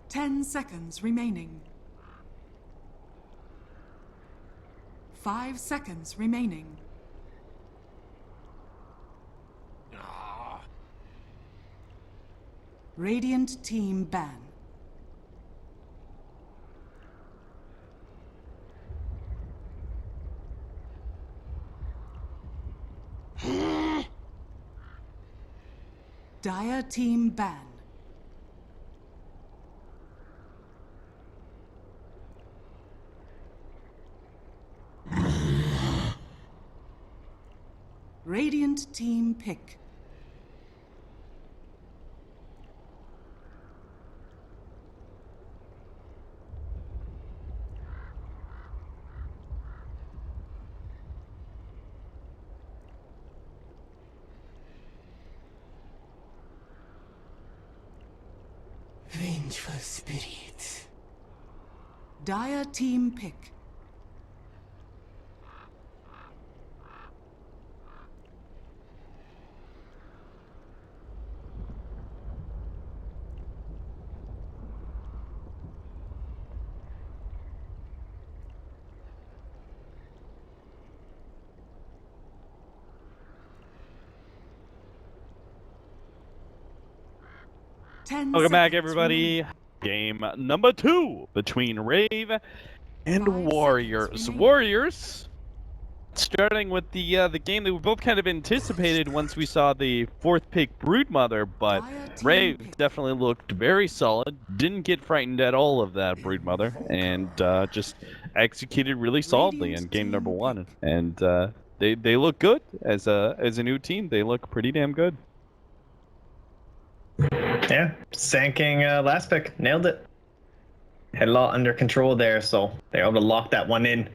10 seconds remaining. 5 seconds remaining. Radiant team ban. Dire team ban. Radiant team pick. Vengeful spirit. Dire team pick. Welcome back, everybody. Game number 2 between Rave and Warriors. Warriors, starting with the game that we both kind of anticipated once we saw the 4th pick Broodmother, but Rave definitely looked very solid. Didn't get frightened at all of that Broodmother, and just executed really solidly in game number 1. And they look good as a new team. They look pretty damn good. Yeah, sanking last pick, nailed it. Had a lot under control there, so they were able to lock that one in.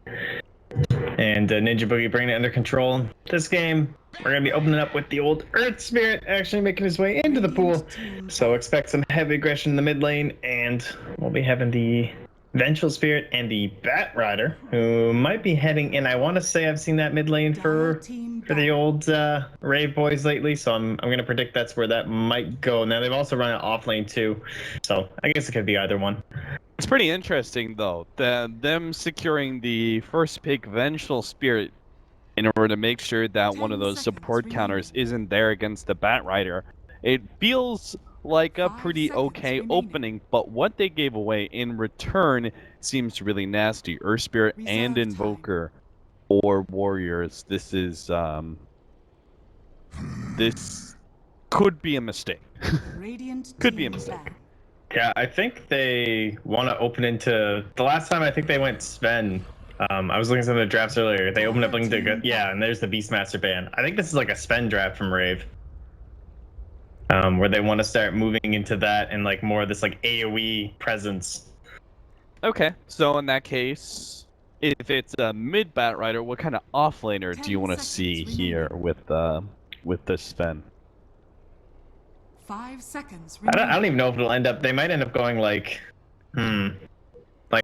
And Ninja Boogie bringing it under control. This game, we're going to be opening up with the old Earth Spirit actually making his way into the pool. So expect some heavy aggression in the mid lane, and we'll be having the Vengeful Spirit and the Bat Rider, who might be heading in. I want to say I've seen that mid lane for the old Rave boys lately, so I'm going to predict that's where that might go. Now, they've also run it off lane too, so I guess it could be either one. It's pretty interesting, though, that them securing the first pick Vengeful Spirit in order to make sure that one of those support counters isn't there against the Bat Rider. It feels like a pretty okay opening, but what they gave away in return seems really nasty. Earth Spirit and Invoker or Warriors. This is this could be a mistake. Could be a mistake. Yeah, I think they want to open into the last time. I think they went Sven. I was looking at some of the drafts earlier. They opened up into and there's the Beastmaster ban. I think this is like a Sven draft from Rave. Where they want to start moving into that and like more of this like AoE presence. Okay, so in that case, if it's a mid Bat Rider, what kind of offlaner do you want to see here with this Sven? 5 seconds. I don't even know if it'll end up. They might end up going like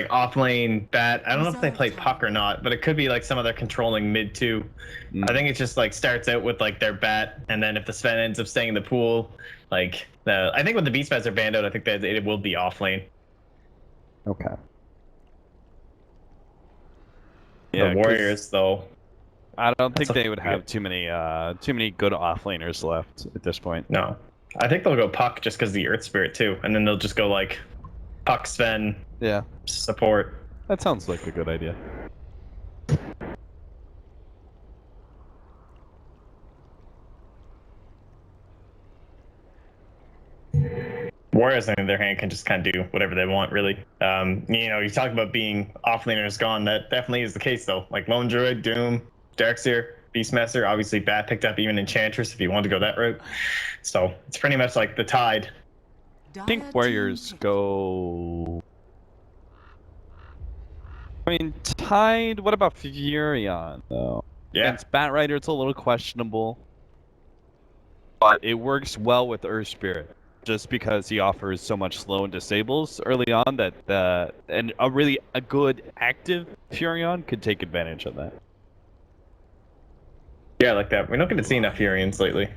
off lane Bat. I don't know if they play Puck or not, but it could be like some other controlling mid too. I think it just like starts out with like their Bat, and then if the Sven ends up staying in the pool, like I think with the Beastmaster banned out, I think that it will be off lane. Okay. Yeah, the Warriors though. I don't think they would have too many good offlaners left at this point. No, I think they'll go Puck just because the Earth Spirit too, and then they'll just go like Puck Sven. Yeah. Support. That sounds like a good idea. Warriors, on the other hand, can just kind of do whatever they want, really. You talk about being offlaners gone. That definitely is the case, though. Like Lone Druid, Doom, Darkseer, Beastmaster, obviously Bat picked up even Enchantress if you want to go that route. So it's pretty much like the tide. I think Warriors go... I mean, Tide, what about Furion, though? Yeah. Against Bat Rider, it's a little questionable. But it works well with Earth Spirit, just because he offers so much slow and disables early on that and a good active Furion could take advantage of that. Yeah, I like that. We don't get to see enough Furions lately.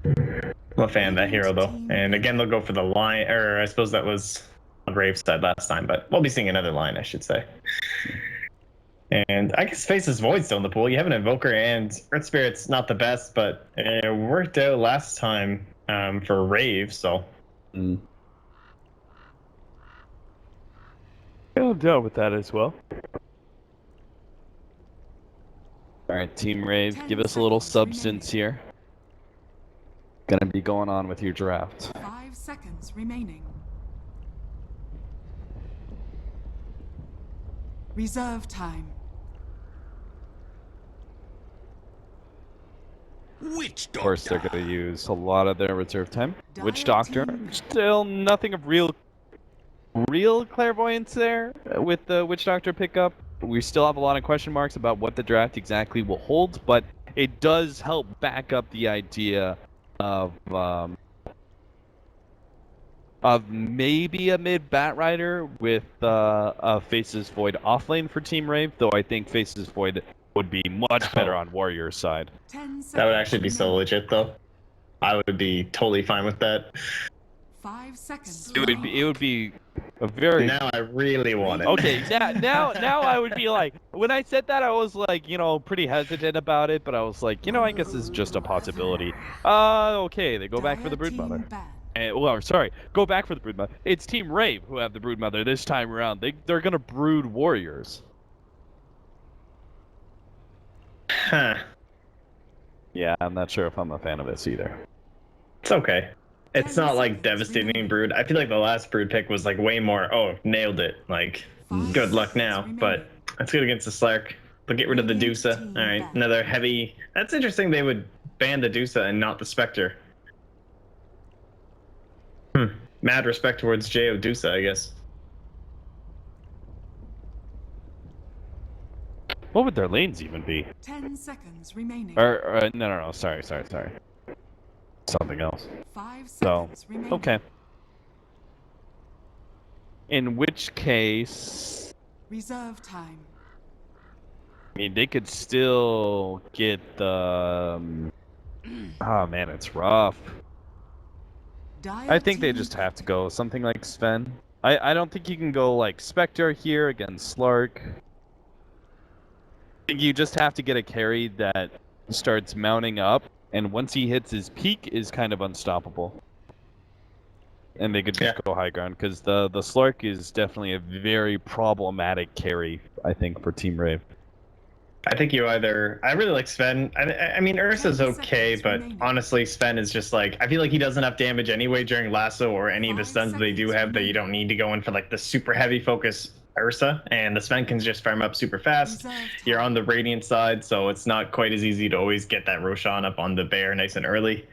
I'm a fan of that hero, though. And again, they'll go for the line, or I suppose that was Rave's side last time, but we'll be seeing another line, I should say. And I guess Faceless Void's still in the pool. You have an Invoker and Earth Spirit's not the best, but it worked out last time for Rave, so. I'll deal with that as well. Alright, Team Rave, give us a little substance here. Gonna be going on with your draft. 5 seconds remaining. Reserve time. Witch Of course, they're Doctor. going to use a lot of their reserve time. Witch Dire Doctor, team. still nothing of real clairvoyance there with the Witch Doctor pickup. We still have a lot of question marks about what the draft exactly will hold, but it does help back up the idea of maybe a mid Bat Rider with a Faceless Void offlane for Team Rave, though I think Faceless Void would be much better on Warrior's side. 10 seconds That would actually be so remaining. legit, though. I would be totally fine with that. 5 seconds. It would be a very Now I really want it. okay. Now I would be like, when I said that, I was like, pretty hesitant about it, but I was like, I guess it's just a possibility. Okay, they go back for the Dire team Broodmother. ban. Go back for the Broodmother. It's Team Rave who have the Broodmother this time around. They're gonna brood Warriors. Huh. Yeah, I'm not sure if I'm a fan of this either. It's okay. It's 10 not like seconds devastating remaining. brood. I feel like the last brood pick was like way more, oh, nailed it. Like, 5 good luck seconds now. remaining. But that's good against the Slark. They'll get rid of the Radiant Dusa. team Alright, back. another heavy. That's interesting they would ban the Dusa and not the Spectre. Mad respect towards J.O. Dusa, I guess. What would their lanes even be? 10 seconds remaining. No. Sorry. Something else. 5 So, seconds remaining. okay. In which case, Reserve time. I mean, they could still get the. Oh man, it's rough. Dire I think they team just have to go something like Sven. I don't think you can go like Spectre here against Slark. I think you just have to get a carry that starts mounting up, and once he hits his peak, is kind of unstoppable. And they could just go high ground, because the Slark is definitely a very problematic carry, I think, for Team Rave. I think you either. I really like Sven. I mean, Ursa's 10 okay, seconds but remaining. honestly, Sven is just like. I feel like he does enough damage anyway during Lasso or any of the 5 stuns they do seconds have that you don't need to go in for like the super heavy focus Ursa. And the Sven can just farm up super fast. Reserve You're time. on the Radiant side, so it's not quite as easy to always get that Roshan up on the Bear nice and early.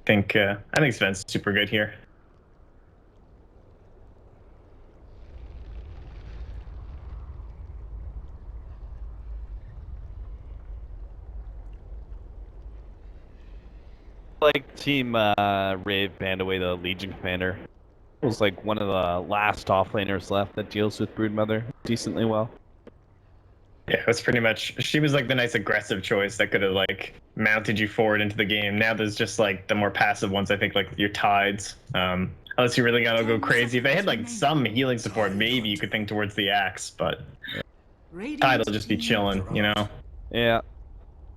I think Sven's super good here. Like Team Rave banned away the Legion Commander. It was like one of the last offlaners left that deals with Broodmother decently well. Yeah, it was pretty much. She was like the nice aggressive choice that could have like mounted you forward into the game. Now there's just like the more passive ones. I think like your Tides. Unless you really gotta go crazy. If they had like some healing support, maybe you could think towards the Axe. But Radiant Tide will just be team chilling, you know. Yeah.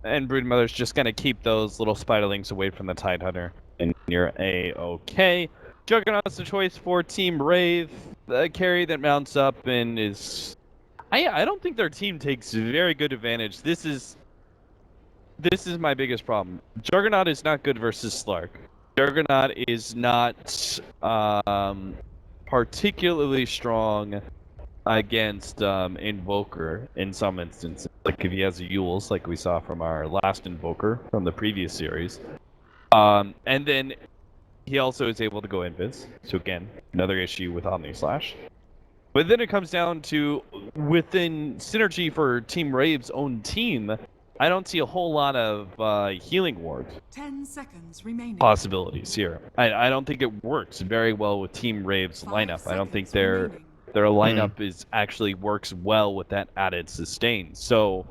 And Broodmother's just gonna keep those little spiderlings away from the Tidehunter, and you're A-okay. Juggernaut's the choice for Team Rave. The carry that mounts up and is... I don't think their team takes very good advantage. This is my biggest problem. Juggernaut is not good versus Slark. Juggernaut is not particularly strong against Invoker in some instances. Like if he has a Yules, like we saw from our last Invoker from the previous series. And then he also is able to go Invis. So again, another issue with Omni Slash. But then it comes down to within synergy for Team Rave's own team, I don't see a whole lot of healing ward 10 seconds remaining. possibilities here. I don't think it works very well with Team Rave's 5 lineup. I don't think seconds remaining. their lineup is actually works well with that added sustain. So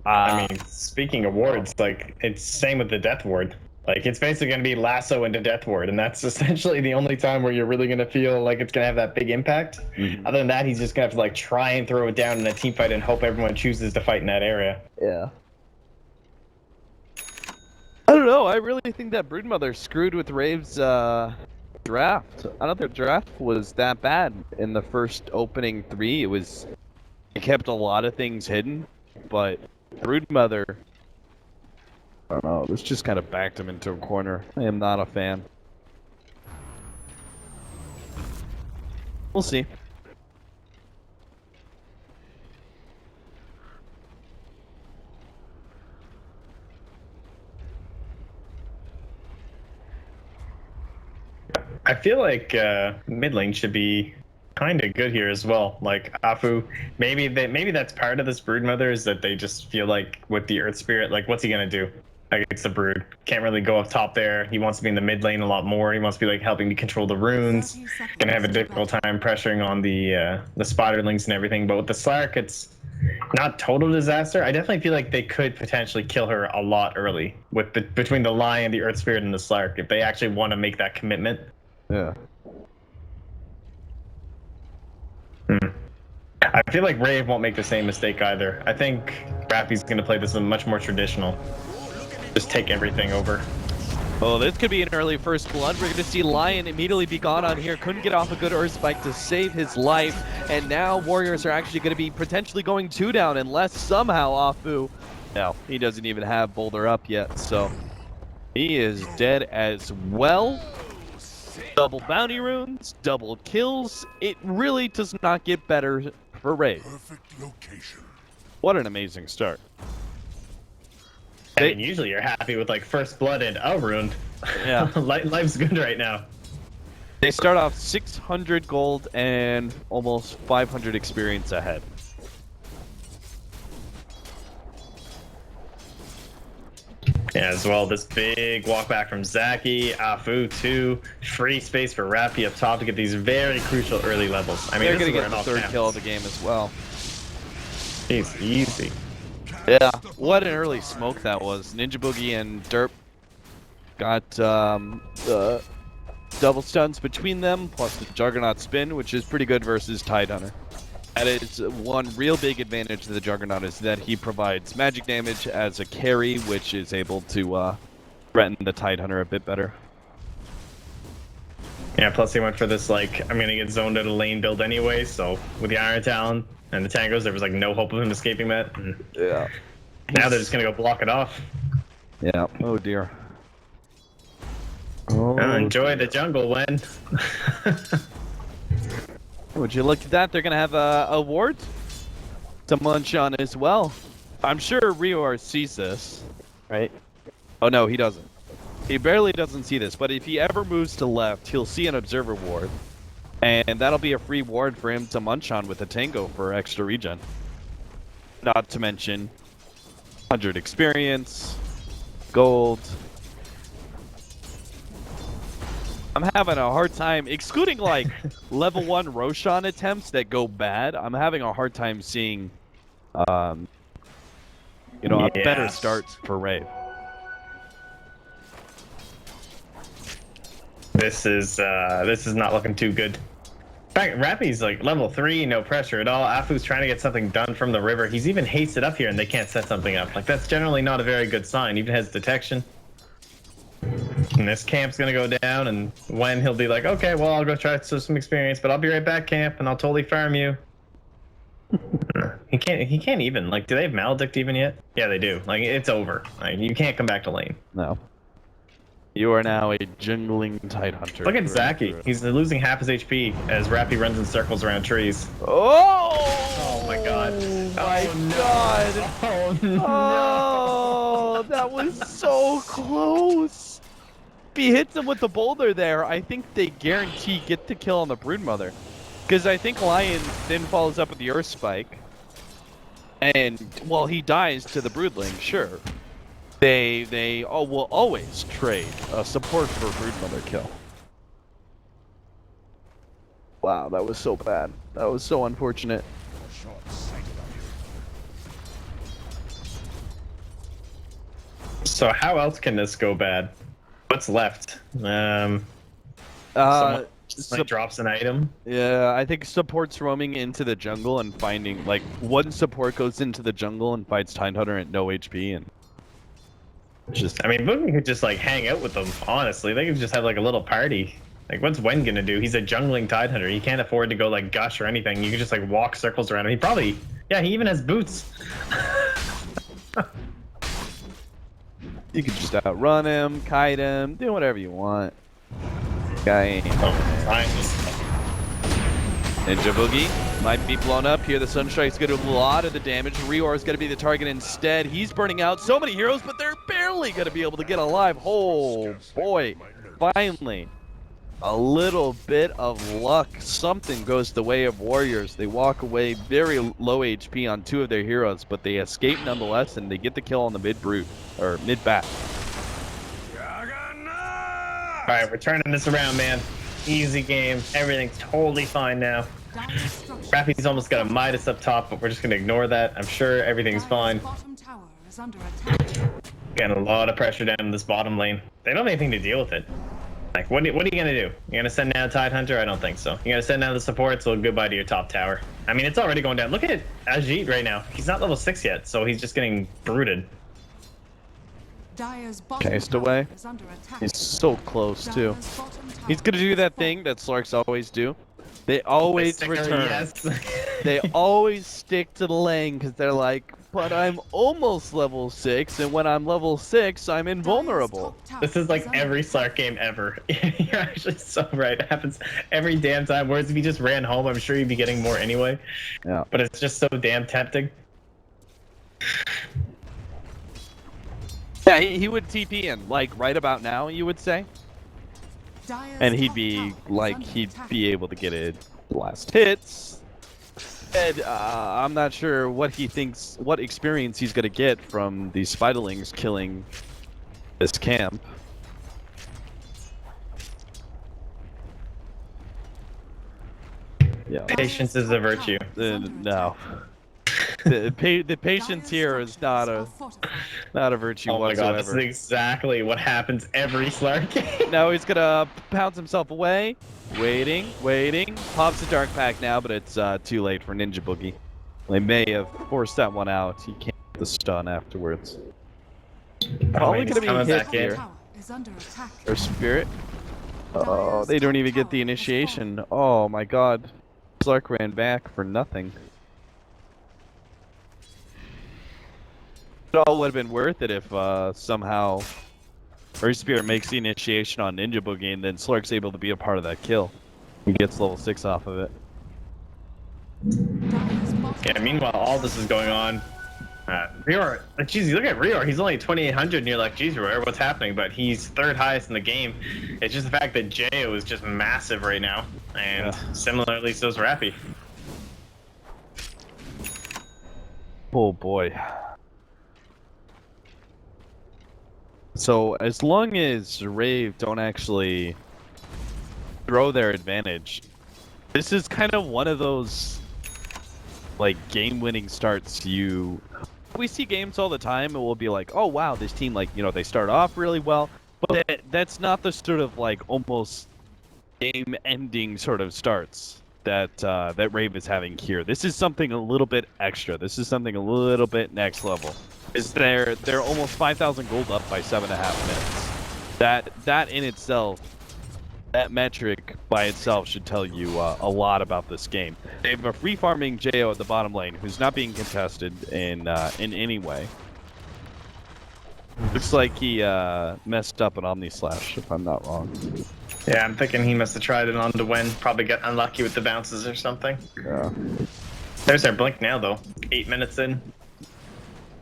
I mean, speaking of wards, like it's same with the Death Ward. Like, it's basically going to be lasso into Death Ward, and that's essentially the only time where you're really going to feel like it's going to have that big impact. Other than that, he's just going to have to, like, try and throw it down in a team fight and hope everyone chooses to fight in that area. Yeah. I don't know. I really think that Broodmother screwed with Rave's draft. I don't think the draft was that bad in the first opening 3. It kept a lot of things hidden, but Broodmother, I don't know, this just kind of backed him into a corner. I am not a fan. We'll see. I feel like mid lane should be kind of good here as well. Like Afu, maybe that's part of this Broodmother, is that they just feel like with the Earth Spirit, like what's he gonna do against the Brood? Can't really go up top there. He wants to be in the mid lane a lot more. He wants to be like helping me control the runes. Gonna have a difficult time pressuring on the Spiderlings and everything. But with the Slark, it's not total disaster. I definitely feel like they could potentially kill her a lot early with between the Lion, the Earth Spirit, and the Slark if they actually want to make that commitment. Yeah. I feel like Rave won't make the same mistake either. I think Rappy's going to play this much more traditional. Just take everything over. Oh, this could be an early first blood. We're going to see Lion immediately be gone on here. Couldn't get off a good Earth Spike to save his life. And now Warriors are actually going to be potentially going 2 down unless somehow Afu... No, he doesn't even have Boulder up yet, so he is dead as well. Double bounty runes, double kills. It really does not get better for Rave. Perfect location. What an amazing start. I mean, usually you're happy with like first blood and a rune. Yeah. Life's good right now. They start off 600 gold and almost 500 experience ahead. Yeah, as well, this big walk back from Zaki, Afu too. Free space for Rappy up top to get these very crucial early levels. I mean, They're this going to is get the where it all third kill of the game as well. Easy. Yeah, what an early smoke that was. Ninja Boogie and Derp got the double stuns between them, plus the Juggernaut spin, which is pretty good versus Tidehunter. That is one real big advantage to the Juggernaut, is that he provides magic damage as a carry, which is able to threaten the Tidehunter a bit better. Yeah, plus he went for this, like, I'm going to get zoned out of lane build anyway, so with the Iron Talon and the Tangos, there was, like, no hope of him escaping that. And yeah. now they're just going to go block it off. Yeah. Oh, dear. Oh, enjoy the jungle, Wen. Would you look at that? They're going to have a ward to munch on as well. I'm sure Rior sees this, right? Oh, no, he doesn't. He barely doesn't see this, but if he ever moves to left, he'll see an observer ward. And that'll be a free ward for him to munch on with a tango for extra regen. Not to mention 100 experience, gold. I'm having a hard time, excluding like level 1 Roshan attempts that go bad, I'm having a hard time seeing, a better start for Rave. This is not looking too good. In fact, Rappy's like level 3, no pressure at all. Afu's trying to get something done from the river. He's even hasted up here and they can't set something up. Like, that's generally not a very good sign. Even has detection. And this camp's gonna go down, and when he'll be like, okay, well, I'll go try some experience, but I'll be right back, camp, and I'll totally farm you. He can't even, like, do they have Maledict even yet? Yeah, they do. Like, it's over. Like, you can't come back to lane. No. You are now a jungling Tidehunter. Look at Zaki. He's losing half his HP as Rappy runs in circles around trees. Oh! Oh my god. My oh, god. Oh no. Oh, that was so close. If he hits him with the boulder there, I think they guarantee get the kill on the Broodmother. Because I think Lion then follows up with the Earth Spike. And, well, he dies to the Broodling, sure. They will always trade support for Broodmother kill. Wow, that was so bad. That was so unfortunate. So how else can this go bad? What's left? Someone just, like, drops an item. Yeah, I think support's roaming into the jungle and finding, like, one support goes into the jungle and fights Tidehunter at no HP, and just... I mean, Boogie could just, like, hang out with them, honestly. They could just have, like, a little party. Like, what's Wen gonna do? He's a jungling Tidehunter. He can't afford to go, like, gush or anything. You can just, like, walk circles around him. He probably... Yeah, he even has boots. You can just outrun him, kite him, do whatever you want. Guy ain't... Ninja Boogie might be blown up here. The Sunstrike's going to do a lot of the damage. Rior's going to be the target instead. He's burning out so many heroes, but they're barely going to be able to get alive. Oh, boy. Finally, a little bit of luck. Something goes the way of Warriors. They walk away very low HP on 2 of their heroes, but they escape nonetheless, and they get the kill on the mid-brute, or mid-bat. Alright, we're turning this around, man. Easy game. Everything's totally fine now. Rappy's almost got a Midas up top, but we're just gonna ignore that. I'm sure everything's fine. Getting a lot of pressure down in this bottom lane. They don't have anything to deal with it. Like, what are you gonna do? You gonna send down Tidehunter? I don't think so. You gonna send down the support, so goodbye to your top tower. I mean, it's already going down. Look at Ajit right now. He's not level 6 yet, so he's just getting brooded. Cased away. He's so close, too. He's gonna do that thing that Slarks always do. They always return. Yes. They always stick to the lane because they're like, but I'm almost level 6, and when I'm level 6, I'm invulnerable. This is like every Slark game ever. You're actually so right. It happens every damn time. Whereas if you just ran home, I'm sure you'd be getting more anyway. Yeah. But it's just so damn tempting. Yeah, he would TP in, like, right about now, you would say. And he'd be, like, he'd be able to get it last hits. And, I'm not sure what he thinks, what experience he's gonna get from these Spiderlings killing this camp. Yeah. Patience is a virtue. No. The patience here is not a virtue oh my whatsoever. god, this is exactly what happens every Slark game. Now he's gonna pounce himself away. Waiting. Pops the Dark Pack now, but it's too late for Ninja Boogie. They may have forced that one out. He can't get the stun afterwards. Probably gonna be hit here. Or Spirit. Oh, they don't even get the initiation. Oh my god. Slark ran back for nothing. It all would have been worth it if somehow Earth Spirit makes the initiation on Ninja Boogie and then Slark's able to be a part of that kill. He gets level 6 off of it. Yeah, meanwhile, all this is going on. Rior, geez, look at Rior. He's only 2,800 and you're like, geez, Rior, what's happening? But he's 3rd highest in the game. It's just the fact that Jo is just massive right now. And similarly, so is Rappy. Oh boy. So as long as Rave don't actually throw their advantage, this is kind of one of those like game-winning starts. We see games all the time and we'll be like, oh wow, this team, like, you know, they start off really well, but that's not the sort of like almost game-ending sort of starts that that Rave is having here. This is something a little bit extra. This is something a little bit next level. They're almost 5,000 gold up by 7.5 minutes. That in itself, that metric by itself should tell you a lot about this game. They have a free farming Jo at the bottom lane who's not being contested in any way. Looks like he messed up an Omni Slash, if I'm not wrong. Yeah, I'm thinking he must have tried it on to win. Probably got unlucky with the bounces or something. Yeah. There's our blink now, though. 8 minutes in.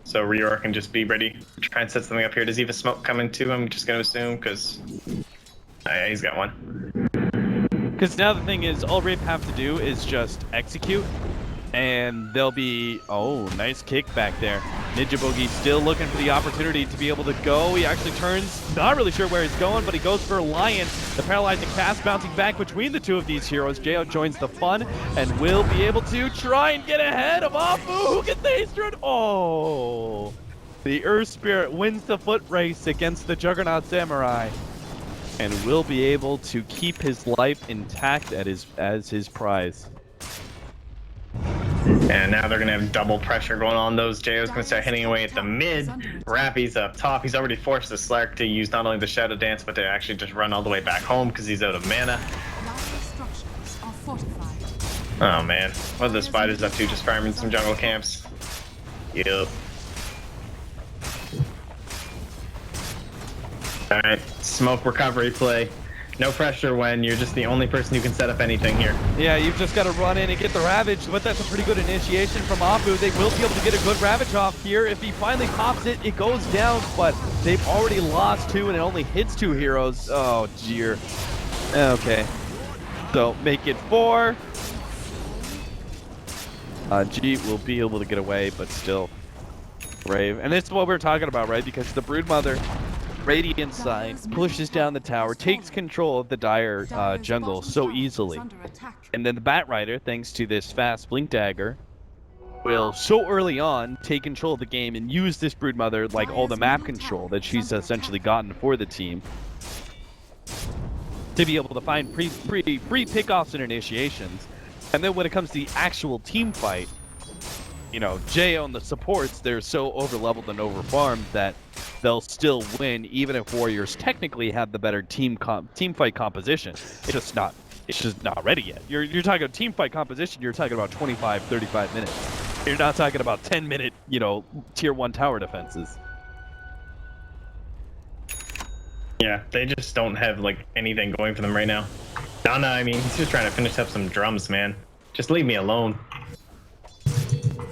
So Rior can just be ready to try and set something up here. Does he have a smoke coming to him? Just gonna assume, because yeah, he's got one. Because now the thing is, all Rave have to do is just execute, and they'll be... Oh, nice kick back there. Ninja Boogie still looking for the opportunity to be able to go. He actually turns, not really sure where he's going, but he goes for Lion. The paralyzing cast bouncing back between the two of these heroes. Jo joins the fun and will be able to try and get ahead of Afu, who gets the haste run. Oh, the Earth Spirit wins the foot race against the Juggernaut Samurai. and will be able to keep his life intact as his prize. And now they're going to have double pressure going on. Those JO's going to start hitting away at the mid. Rappy's up top. He's already forced the Slark to use not only the Shadow Dance, but to actually just run all the way back home because he's out of mana. Oh man, what are the Spiders up to? Just farming some jungle camps. Yep. Alright, smoke recovery play. No pressure when you're just the only person who can set up anything here. Yeah, you've just got to run in and get the Ravage, but that's a pretty good initiation from Abu. They will be able to get a good Ravage off here. If he finally pops it, it goes down, but they've already lost 2 and it only hits 2 heroes. Oh, dear. Okay. So, make it 4. G will be able to get away, but still. Rave. And this is what we're talking about, right? Because the Broodmother, Radiant side, pushes down the tower, takes control of the Dire jungle so easily. And then the Batrider, thanks to this fast Blink Dagger, will so early on take control of the game and use this Broodmother like all the map control that she's essentially gotten for the team to be able to find free pickoffs and initiations. And then when it comes to the actual team fight, you know, Jo and the supports, they're so over-leveled and over-farmed that they'll still win even if Warriors technically have the better team fight composition. It's just not ready yet. You're talking about team fight composition, you're talking about 25, 35 minutes. You're not talking about 10-minute, you know, tier 1 tower defenses. Yeah, they just don't have like anything going for them right now. Donna, I mean, he's just trying to finish up some drums, man. Just leave me alone.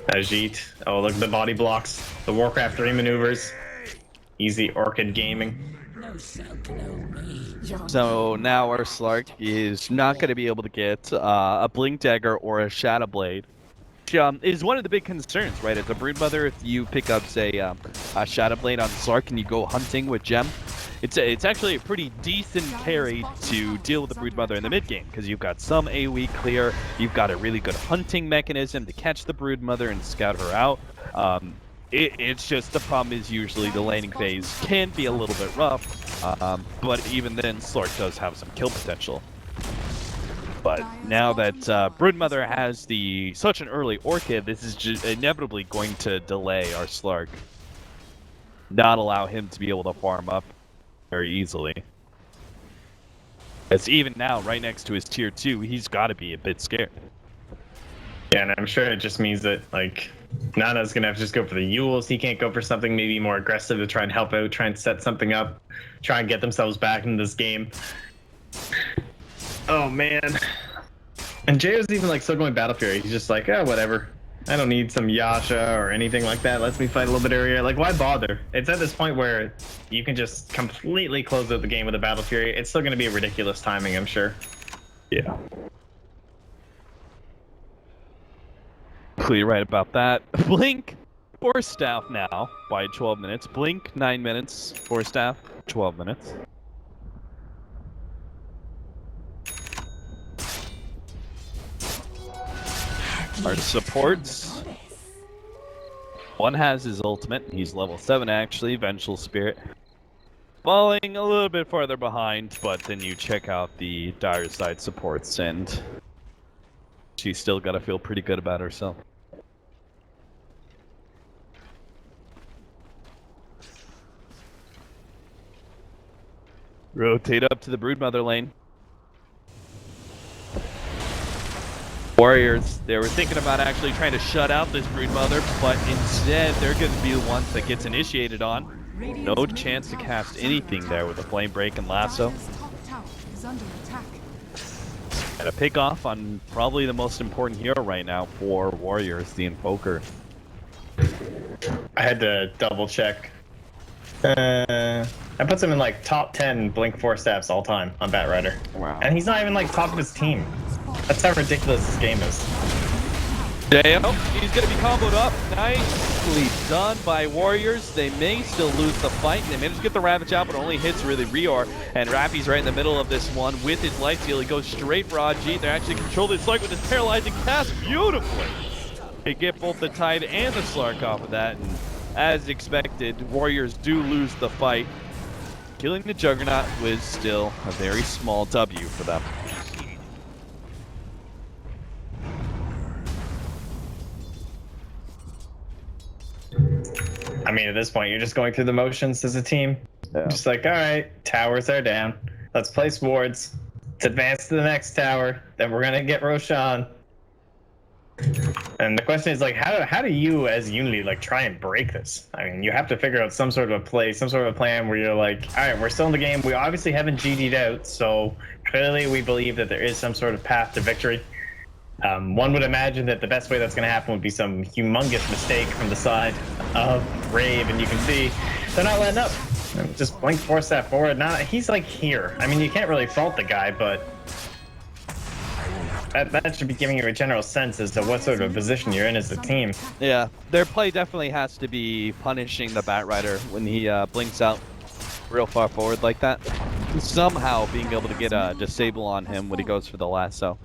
Ajit. Oh, look at the body blocks. The Warcraft 3 maneuvers. Easy Orchid Gaming. So now our Slark is not going to be able to get a Blink Dagger or a Shadow Blade. Which is one of the big concerns, right? As a Broodmother, if you pick up, say, a Shadow Blade on Slark and you go hunting with Gem, it's actually a pretty decent carry to deal with the Broodmother in the mid game, because you've got some AoE clear, you've got a really good hunting mechanism to catch the Broodmother and scout her out. It's just the problem is usually the laning phase can be a little bit rough, but even then Slark does have some kill potential. But now that Broodmother has such an early Orchid, this is just inevitably going to delay our Slark, not allow him to be able to farm up very easily. As even now, right next to his tier 2, he's got to be a bit scared. Yeah, and I'm sure it just means that, like, Nana's going to have to just go for the Yules. He can't go for something maybe more aggressive to try and help out, try and set something up, try and get themselves back into this game. Oh, man. And JO's even, like, still going Battle Fury. He's just like, oh, whatever. I don't need some Yasha or anything like that. Lets me fight a little bit earlier. Like, why bother? It's at this point where you can just completely close out the game with a Battle Fury. It's still going to be a ridiculous timing, I'm sure. Yeah. Clearly right about that. Blink for staff now by 12 minutes. Blink 9 minutes for staff 12 minutes. Our supports. One has his ultimate. He's level 7 actually. Vengeful Spirit. Falling a little bit farther behind, but then you check out the Dire side supports and she's still got to feel pretty good about herself. Rotate up to the Broodmother lane. Warriors, they were thinking about actually trying to shut out this Broodmother, but instead they're going to be the ones that gets initiated on. No chance to cast anything there with a Flame Break and Lasso. And a pick off on probably the most important hero right now for Warriors, the Invoker. I had to double check. That puts him in like top 10 Blink 4 staffs all time on Batrider. Wow. And he's not even like top of his team. That's how ridiculous this game is. Jo, he's going to be comboed up. Nicely done by Warriors. They may still lose the fight. They managed to get the Ravage out, but only hits really Rior. And Rappy's right in the middle of this one with his light steal. He goes straight for Ajit. They're actually controlled his Slark with his paralyzing cast beautifully. They get both the Tide and the Slark off of that. And as expected, Warriors do lose the fight. killing the Juggernaut was still a very small W for them. I mean, at this point, you're just going through the motions as a team. Yeah. Just like, all right, towers are down. Let's place wards. Let's advance to the next tower. Then we're gonna get Roshan. And the question is, like, how do you, as Unity, like, try and break this? I mean, you have to figure out some sort of a play, some sort of a plan where you're like, all right, we're still in the game. We obviously haven't GD'd out, so clearly we believe that there is some sort of path to victory. One would imagine that the best way that's going to happen would be some humongous mistake from the side of Rave, and you can see they're not letting up. Just blink force that forward. Now he's like here. I mean, you can't really fault the guy, but that should be giving you a general sense as to what sort of position you're in as a team. Yeah, their play definitely has to be punishing the Batrider when he blinks out real far forward like that. Somehow being able to get a disable on him when he goes for the lasso.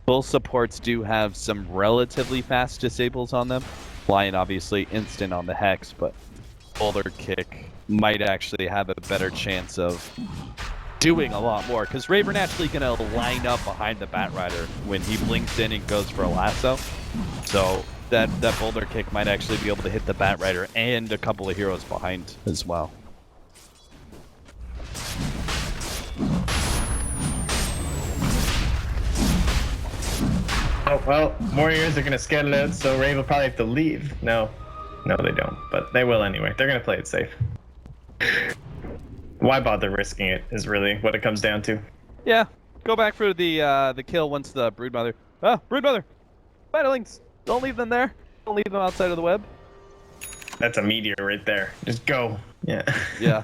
Both supports do have some relatively fast disables on them. Lion obviously instant on the Hex, but Boulder Kick might actually have a better chance of doing a lot more, because Rave are naturally going to line up behind the Batrider when he blinks in and goes for a lasso. So that Boulder Kick might actually be able to hit the Batrider and a couple of heroes behind as well. Oh, well, Warriors are going to scale it out, so Rave will probably have to leave. No, they don't, but they will anyway. They're going to play it safe. Why bother risking it is really what it comes down to. Yeah, go back for the kill once the Broodmother. Ah, Broodmother! Vitalings! Don't leave them there. Don't leave them outside of the web. That's a meteor right there. Just go. Yeah. Yeah.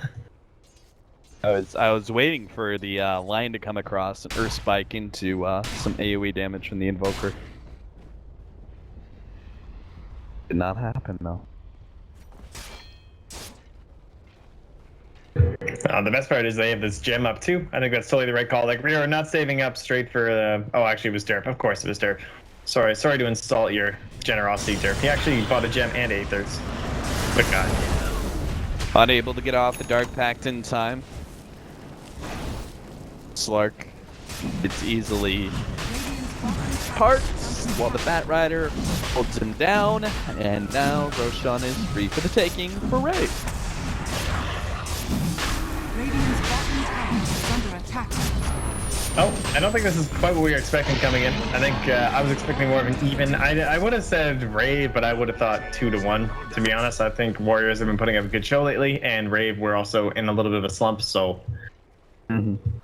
I was waiting for the line to come across and Earth Spike into some AoE damage from the Invoker. Did not happen though. The best part is they have this gem up too. I think that's totally the right call. Like, we are not saving up straight for oh, actually it was Derp. Of course it was Derp. Sorry to insult your generosity, Derp. He actually bought a gem and Aethers. Good guy. Unable to get off the Dark Pact in time. Slark, it's easily parts while the Batrider holds him down, and now Roshan is free for the taking for Rave. Radiant's bottom tower is under attack. Oh, I don't think this is quite what we were expecting coming in. I think I was expecting more of an even. I would have said Rave, but I would have thought 2-1. To be honest, I think Warriors have been putting up a good show lately, and Rave were also in a little bit of a slump, so...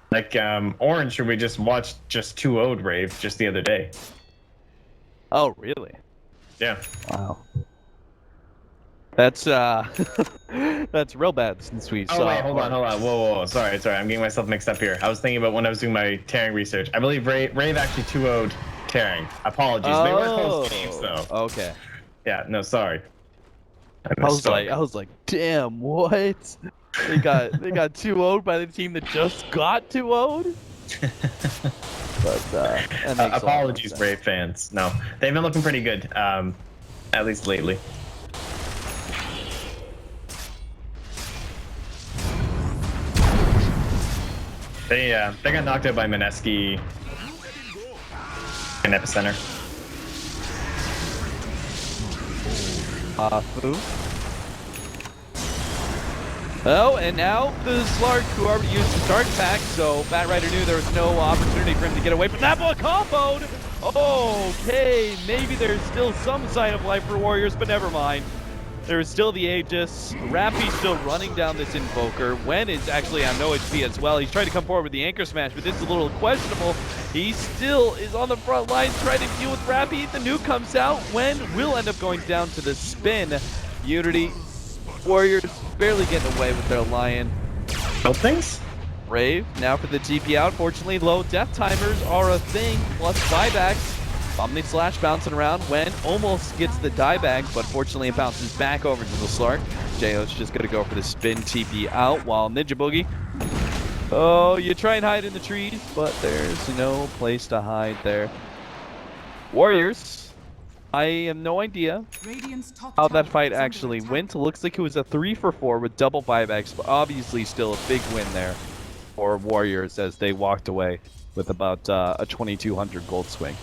Like, Orange, we just watched just 2-0'd Rave just the other day. Oh, really? Yeah. Wow. That's that's real bad since we saw. Oh wait, hold on. Whoa. Sorry. I'm getting myself mixed up here. I was thinking about when I was doing my tearing research. I believe Rave actually 2-0'd tearing. Apologies. They were post games though. Okay. Yeah. No, sorry. I was like, damn, what? They got 2-0'd by the team that just got 2-0'd. But that makes apologies, Rave fans. No, they've been looking pretty good. At least lately. They got knocked out by Mineski in Epicenter. Who? Oh, and now the Slark, who already used the Dark Pack, so Batrider knew there was no opportunity for him to get away from that, but comboed! Okay, maybe there's still some sign of life for Warriors, but never mind. There's still the Aegis. Rappy's still running down this Invoker. Wen is actually on no HP as well. He's trying to come forward with the Anchor Smash, but this is a little questionable. He still is on the front line trying to deal with Rappy. The nuke comes out. Wen will end up going down to the spin. Unity, Warriors barely getting away with their Lion. Both things? Rave, now for the TP out. Fortunately, low death timers are a thing, plus buybacks. Omni Slash bouncing around. Wen almost gets the dieback, but fortunately it bounces back over to the Slark. J.O.'s just going to go for the spin TP out, while Ninja Boogie... Oh, you try and hide in the trees, but there's no place to hide there. Warriors I have no idea Radiant's top how tower that fight is under actually attack. went. Looks like it was a 3-for-4 with double buybacks, but obviously still a big win there for Warriors as they walked away with about a 2,200 gold swing.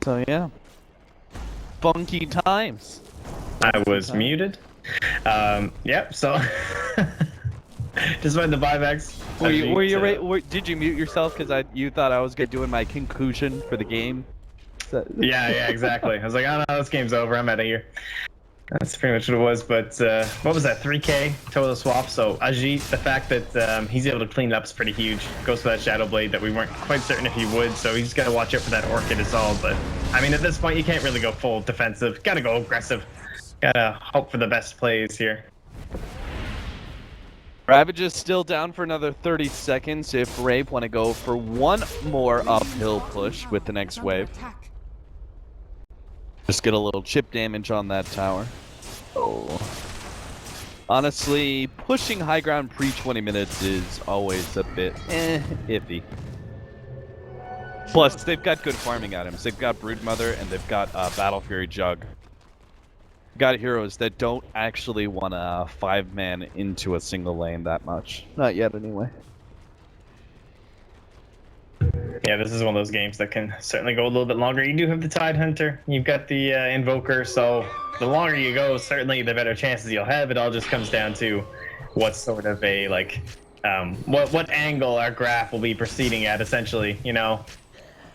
So yeah, funky times. I was muted. Yep. So just by the buybacks. Did you mute yourself because you thought I was doing my conclusion for the game? Yeah, exactly. I was like, oh no, this game's over. I'm out of here. That's pretty much what it was. But what was that? 3K total swap. So Ajit, the fact that he's able to clean it up is pretty huge. Goes for that Shadow Blade that we weren't quite certain if he would. So he's got to watch out for that Orchid is all. But I mean, at this point, you can't really go full defensive. Got to go aggressive. Got to hope for the best plays here. Ravage is still down for another 30 seconds if Rave want to go for one more uphill push with the next wave. Just get a little chip damage on that tower. Oh. Honestly, pushing high ground pre-20 minutes is always a bit iffy. Plus, they've got good farming items. They've got Broodmother and they've got Battle Fury Jug. Got heroes that don't actually want to 5-man into a single lane that much. Not yet, anyway. Yeah, this is one of those games that can certainly go a little bit longer. You do have the Tide Hunter. You've got the Invoker, so the longer you go, certainly the better chances you'll have. It all just comes down to what sort of a, like, what angle our graph will be proceeding at, essentially, you know?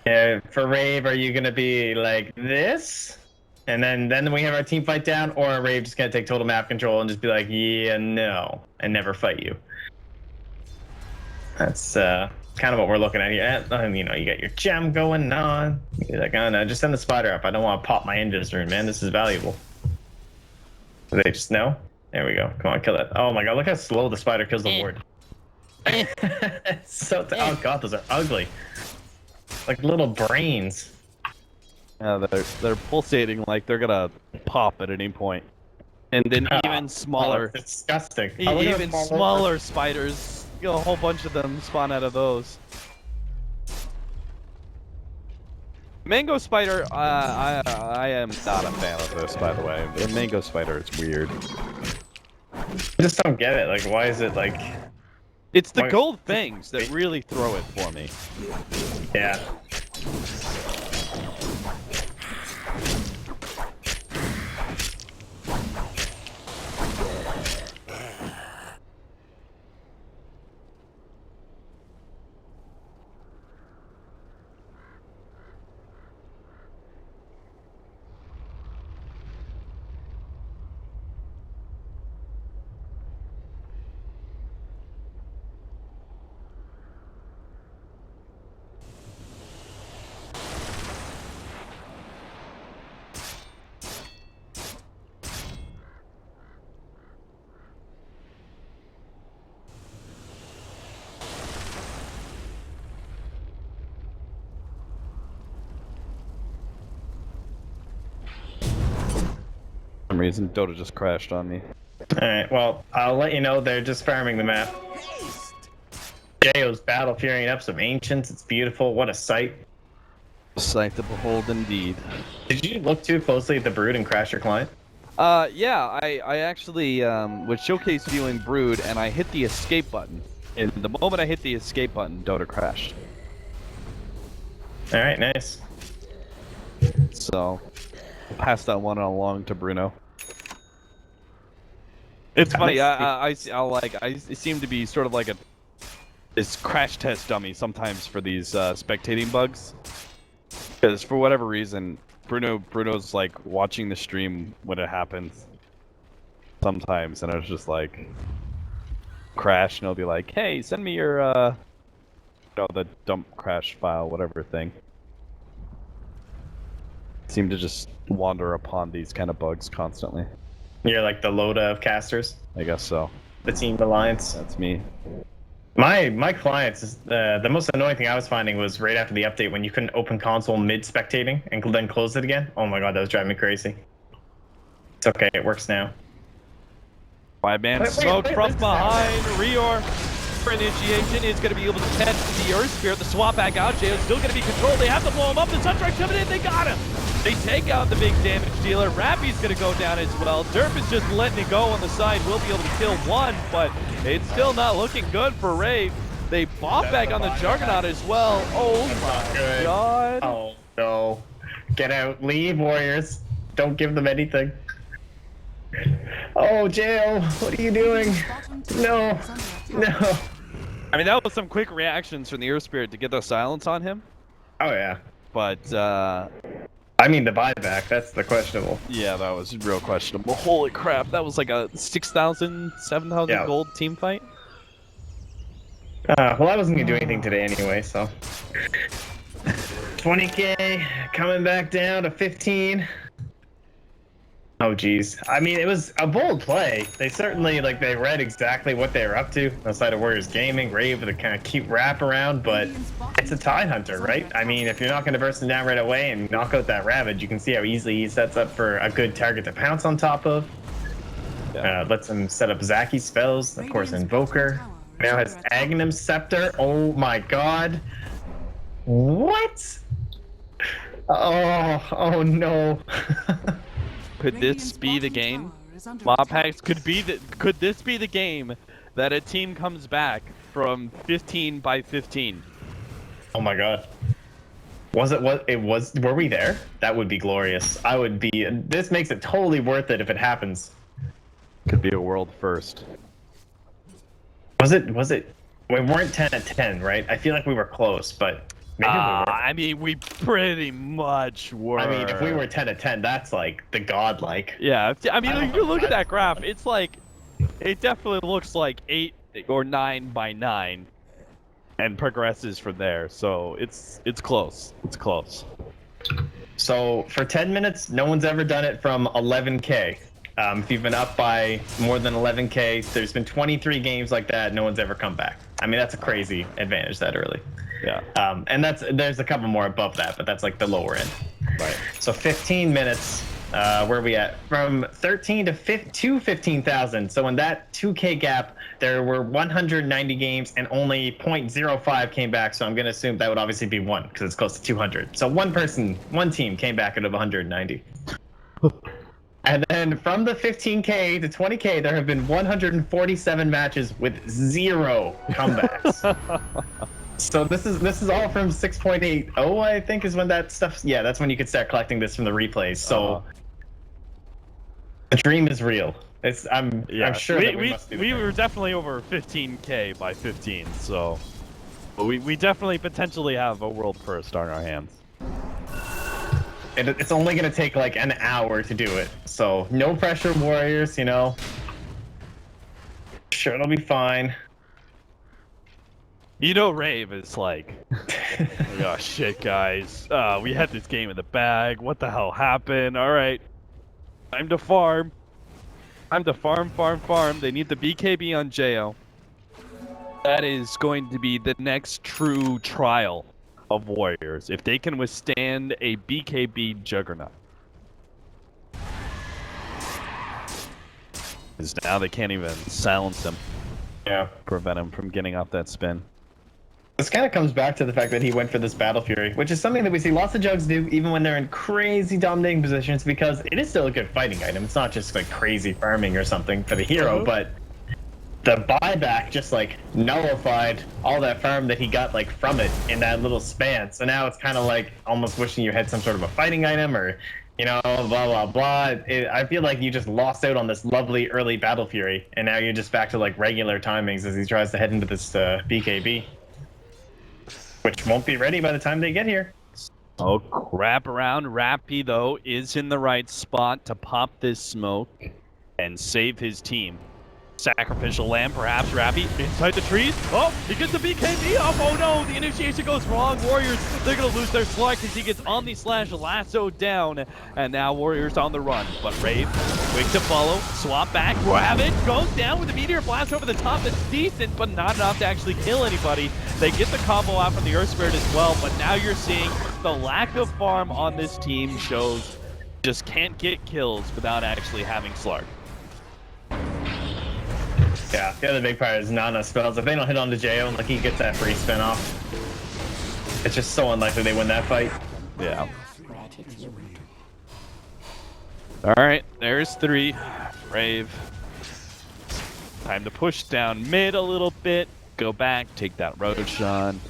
For Rave, are you going to be like this? And then we have our team fight down, or are Rave just going to take total map control and just be like, yeah, no, and never fight you? That's kind of what we're looking at here. You know, you got your gem going on. You're like, oh no, just send the spider up. I don't want to pop my engines rune, man. This is valuable. Do they just know? There we go. Come on, kill it. Oh my god, look how slow the spider kills the ward. Oh god, those are ugly. Like little brains. Yeah, they're pulsating like they're gonna pop at any point. And then even smaller, it's disgusting. Even smaller spiders. You know, a whole bunch of them spawn out of those. Mango spider, I am not a fan of this, by the way. The mango spider is weird. I just don't get it. Like, why is it like? It's the gold fangs that really throw it for me. Yeah. For some reason, Dota just crashed on me. Alright, well, I'll let you know they're just farming the map. Jayo's battle furying up some ancients. It's beautiful. What a sight. A sight to behold indeed. Did you look too closely at the Brood and crash your client? Yeah, I actually was showcase viewing Brood and I hit the escape button. And the moment I hit the escape button, Dota crashed. Alright, nice. So, I'll pass that one along to Bruno. It's funny, I seem to be sort of like this crash test dummy sometimes for these spectating bugs. Because for whatever reason, Bruno's like watching the stream when it happens sometimes, and I was just like, crash, and he'll be like, hey, send me your, the dump crash file, whatever thing. Seem to just wander upon these kind of bugs constantly. You're like the Loda of casters? I guess so. The Team Alliance? That's me. My clients, the most annoying thing I was finding was right after the update when you couldn't open console mid-spectating and then close it again. Oh my god, that was driving me crazy. It's okay, it works now. Five-man smoke from behind. Rior for initiation is going to be able to catch the Earth Spirit. The swap back out. Jayo's still going to be controlled. They have to blow him up. The Sunstrike coming in. They got him. They take out the big damage dealer. Rappy's going to go down as well. Derp is just letting it go on the side. Will be able to kill one, but it's still not looking good for Rave. They bop back on the Juggernaut as well. Oh my god. Oh no. Get out. Leave, Warriors. Don't give them anything. Oh, Jail, what are you doing? No. No. I mean, that was some quick reactions from the Earth Spirit to get the silence on him. Oh, yeah. But, I mean, the buyback, that's the questionable. yeah, that was real questionable. Holy crap, that was like a 6,000, 7,000 gold team fight. Well, I wasn't going to do anything today anyway, so. 20k, coming back down to 15. Oh, geez. I mean, it was a bold play. They certainly, like, they read exactly what they were up to. Outside of Warriors Gaming, Rave with a kind of cute wraparound, but it's a tie hunter, right? I mean, if you're not going to burst him down right away and knock out that Ravage, you can see how easily he sets up for a good target to pounce on top of. Lets him set up Zaki's spells, of course, Invoker. Now has Aghanim Scepter. Oh my god. What? Oh no. Could this be the game? Mobhacks, could this be the game that a team comes back from 15 by 15? Oh my god. Was it what it was? Were we there? That would be glorious. I would be. This makes it totally worth it if it happens. Could be a world first. Was it? We weren't 10 at 10, right? I feel like we were close, but maybe we were. I mean, we pretty much were. I mean, if we were 10 at 10, that's like the godlike. Yeah, I mean, if you look at that graph, it's like, it definitely looks like 8 or 9 by 9, and progresses from there. So it's close. It's close. So for 10 minutes, no one's ever done it from 11k. If you've been up by more than 11k, there's been 23 games like that. No one's ever come back. I mean, that's a crazy advantage that early. Yeah. And there's a couple more above that, but that's like the lower end. Right. So 15 minutes. Where are we at? From 13 to 15,000. So in that 2k gap, there were 190 games and only 0.05 came back. So I'm going to assume that would obviously be 1 because it's close to 200. So one team came back out of 190. And then from the 15k to 20k, there have been 147 matches with 0 comebacks. So this is all from 6.80, I think, is when that stuff. Yeah, that's when you could start collecting this from the replays. So the dream is real. I'm sure that we were definitely over 15k by 15. So we definitely potentially have a world first on our hands. It's only going to take like an hour to do it. So no pressure, Warriors, you know. Sure, it'll be fine. You know, Rave is like, oh shit, guys. We had this game in the bag. What the hell happened? All right. Time to farm. Time to farm. They need the BKB on Jo. That is going to be the next true trial of Warriors, if they can withstand a BKB Juggernaut. Because now they can't even silence him. Yeah. Prevent him from getting off that spin. This kind of comes back to the fact that he went for this Battle Fury, which is something that we see lots of Jugs do, even when they're in crazy dominating positions, because it is still a good fighting item. It's not just like crazy farming or something for the hero, but the buyback just like nullified all that farm that he got like from it in that little span. So now it's kind of like almost wishing you had some sort of a fighting item or, you know, blah, blah, blah. I feel like you just lost out on this lovely early Battle Fury, and now you're just back to like regular timings as he tries to head into this BKB. Which won't be ready by the time they get here. Oh, wrap around. Rappy, though, is in the right spot to pop this smoke and save his team. Sacrificial lamb, perhaps. Rappy inside the trees. Oh, he gets the BKB off. Oh no, the initiation goes wrong. Warriors, they're going to lose their slug because he gets Omni/Lasso down. And now Warriors on the run. But Rave, quick to follow. Swap back. Ravage goes down with a Meteor Blast over the top. That's decent, but not enough to actually kill anybody. They get the combo out from the Earth Spirit as well. But now you're seeing the lack of farm on this team shows Just can't get kills without actually having Slark. Yeah, the other big part is not enough spells. If they don't hit on the Jo and like he gets that free spin off, it's just so unlikely they win that fight. Yeah. Alright, there's 3. Rave. Time to push down mid a little bit. Go back, take that Roshan.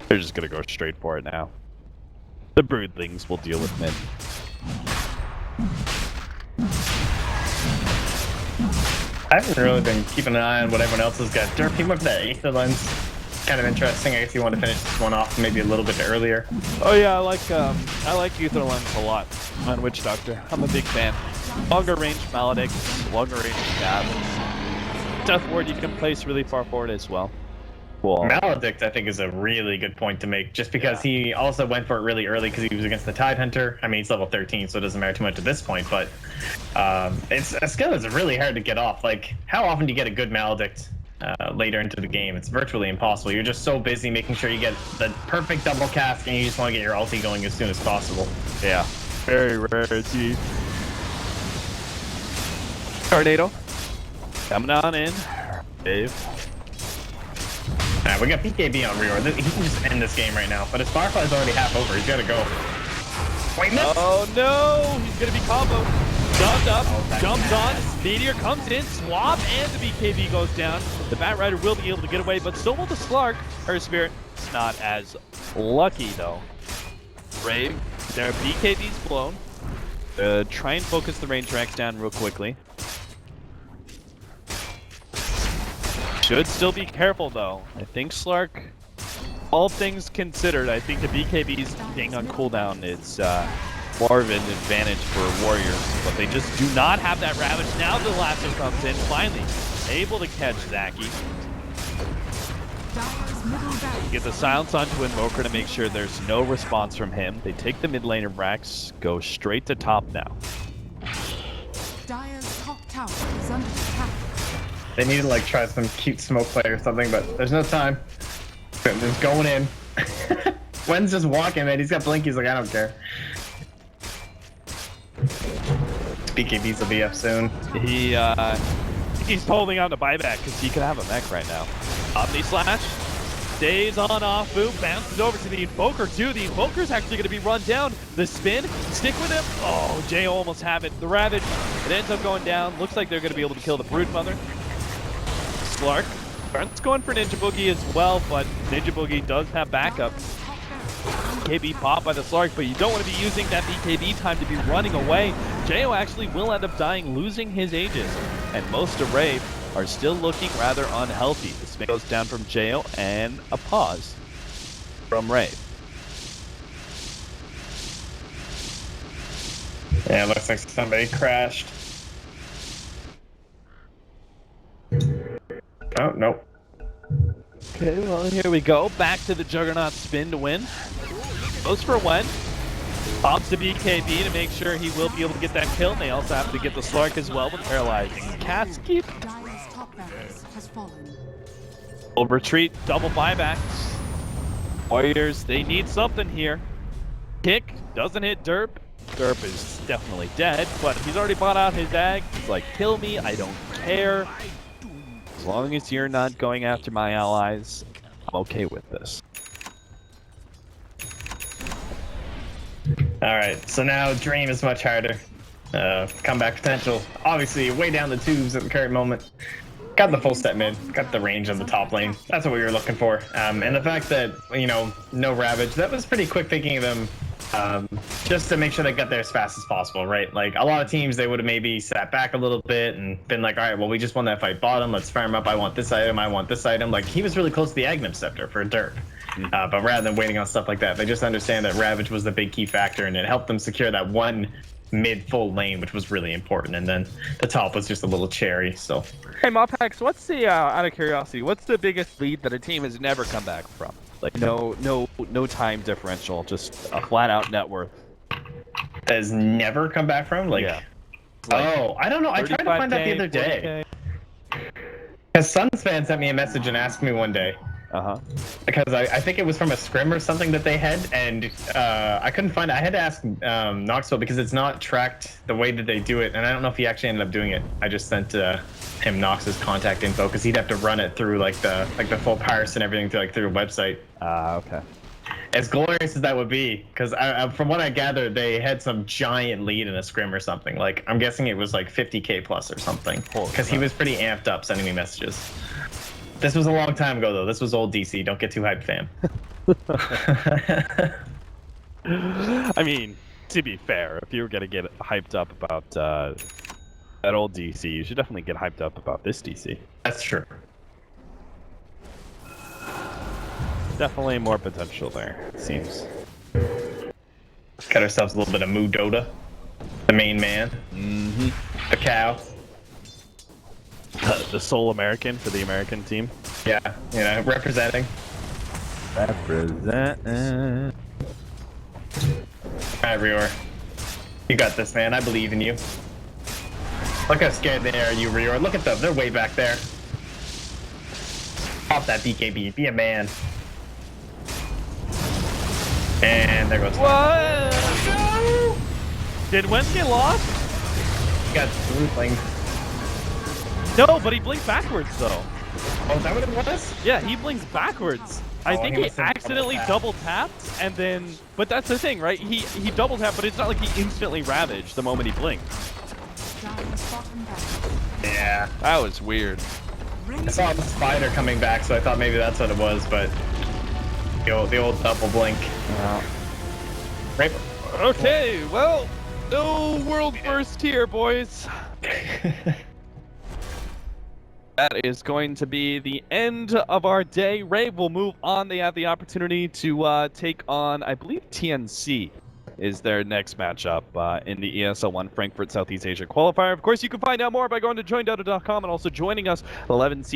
They're just gonna go straight for it now. The Broodlings will deal with mid. I haven't really been keeping an eye on what everyone else has got. Derp came up with that Aether Lens. Kind of interesting. I guess you want to finish this one off maybe a little bit earlier. Oh yeah, I like Ether Lens a lot on Witch Doctor. I'm a big fan. Longer range Maledicts, longer range Scabs. Death Ward you can place really far forward as well. Cool. Maledict, I think, is a really good point to make, just because he also went for it really early because he was against the Tidehunter. I mean, he's level 13, so it doesn't matter too much at this point, but it's a skill that's really hard to get off. Like, how often do you get a good Maledict later into the game? It's virtually impossible. You're just so busy making sure you get the perfect double cast, and you just want to get your ulti going as soon as possible. Yeah, very rare indeed. Tornado coming on in. Dave. We got BKB on Reor. He can just end this game right now, but his Firefly's already half over. He's got to go. Wait, miss. Oh no! He's gonna be combo. Jumped up, jumps on. Meteor comes in, swap, and the BKB goes down. The Bat Rider will be able to get away, but so will the Slark. Her Spirit not as lucky though. Rave, their BKB's blown. Try and focus the range racks down real quickly. Should still be careful though. I think Slark, all things considered, I think the BKB's being on cooldown is more of an advantage for Warriors, but they just do not have that Ravage. Now the Lasso comes in, finally able to catch Zaki. Get the silence onto Invoker to make sure there's no response from him. They take the mid lane of Rax, go straight to top now. Dire's top tower is under attack. They need to like try some cute smoke play or something, but there's no time. Just going in. Wen's just walking, man. He's got blinkies, like I don't care. BKB's will be up soon. He's holding on to buyback because he could have a mech right now. Omni Slash stays on off, boom, bounces over to the Invoker too. The Invoker's actually going to be run down. The spin, stick with him. Oh, Jay almost have it. The Ravage, it ends up going down. Looks like they're going to be able to kill the Broodmother. Slark, Brent's going for Ninja Boogie as well, but Ninja Boogie does have backup. BKB pop by the Slark, but you don't want to be using that BKB time to be running away. Jo actually will end up dying, losing his Aegis, and most of Rave are still looking rather unhealthy. This goes down from Jo and a pause from Rave. Yeah, it looks like somebody crashed. Oh, nope. Okay, well, here we go. Back to the Juggernaut spin to win. Goes for one. Pops the BKB to make sure he will be able to get that kill. And they also have to get the Slark as well with paralyzing. Caskey. Dire's top barracks has fallen. Will retreat, double buybacks. Warriors, they need something here. Kick doesn't hit Derp. Derp is definitely dead, but he's already bought out his ag. He's like, kill me, I don't care. As long as you're not going after my allies, I'm okay with this. Alright, so now Dream is much harder. Comeback potential, obviously way down the tubes at the current moment. Got the full step mid, got the range on the top lane. That's what we were looking for. And the fact that, you know, no Ravage, that was pretty quick thinking of them. Just to make sure they got there as fast as possible, right? Like a lot of teams, they would have maybe sat back a little bit and been like, all right, well, we just won that fight bottom. Let's farm up. I want this item. I want this item. Like he was really close to the Aghanim Scepter for Derp. But rather than waiting on stuff like that, they just understand that Ravage was the big key factor and it helped them secure that one mid full lane, which was really important. And then the top was just a little cherry. So, hey, Mopax, what's the, out of curiosity, what's the biggest lead that a team has never come back from? Like no time differential, just a flat out net worth. Has never come back from? Like, yeah. Oh, I don't know. I tried to find that the other day. Because Suns fan sent me a message and asked me one day. Because I think it was from a scrim or something that they had, and I couldn't find it. I had to ask Knoxville because it's not tracked the way that they do it, and I don't know if he actually ended up doing it. I just sent him Knox's contact info because he'd have to run it through like the full parse and everything through a website. Okay. As glorious as that would be, because from what I gathered, they had some giant lead in a scrim or something. Like, I'm guessing it was like 50k plus or something, because he was pretty amped up sending me messages. This was a long time ago, though. This was old DC. Don't get too hyped, fam. I mean, to be fair, if you were going to get hyped up about that old DC, you should definitely get hyped up about this DC. That's true. Definitely more potential there, it seems. Got ourselves a little bit of Moo Dota. The main man. Mm-hmm. The cow. The sole American for the American team. Yeah, you know, representing. Represent. Alright, Rior. You got this, man. I believe in you. Look how scared they are, you, Rior. Look at them. They're way back there. Pop that BKB. Be a man. And there goes. What? No! Did Wentz get lost? He got blinked. No, but he blinked backwards though. Oh, is that what it was? Yeah, he blinks backwards. I think he accidentally double tapped and then. But that's the thing, right? He double tapped, but it's not like he instantly ravaged the moment he blinked. Yeah. That was weird. I saw the spider coming back, so I thought maybe that's what it was, but the old double blink. Right. Okay, well, no world first here, boys. That is going to be the end of our day. Rave will move on. They have the opportunity to take on, I believe, TNC is their next matchup in the ESL One Frankfurt Southeast Asia Qualifier. Of course, you can find out more by going to join.Dota.com and also joining us 11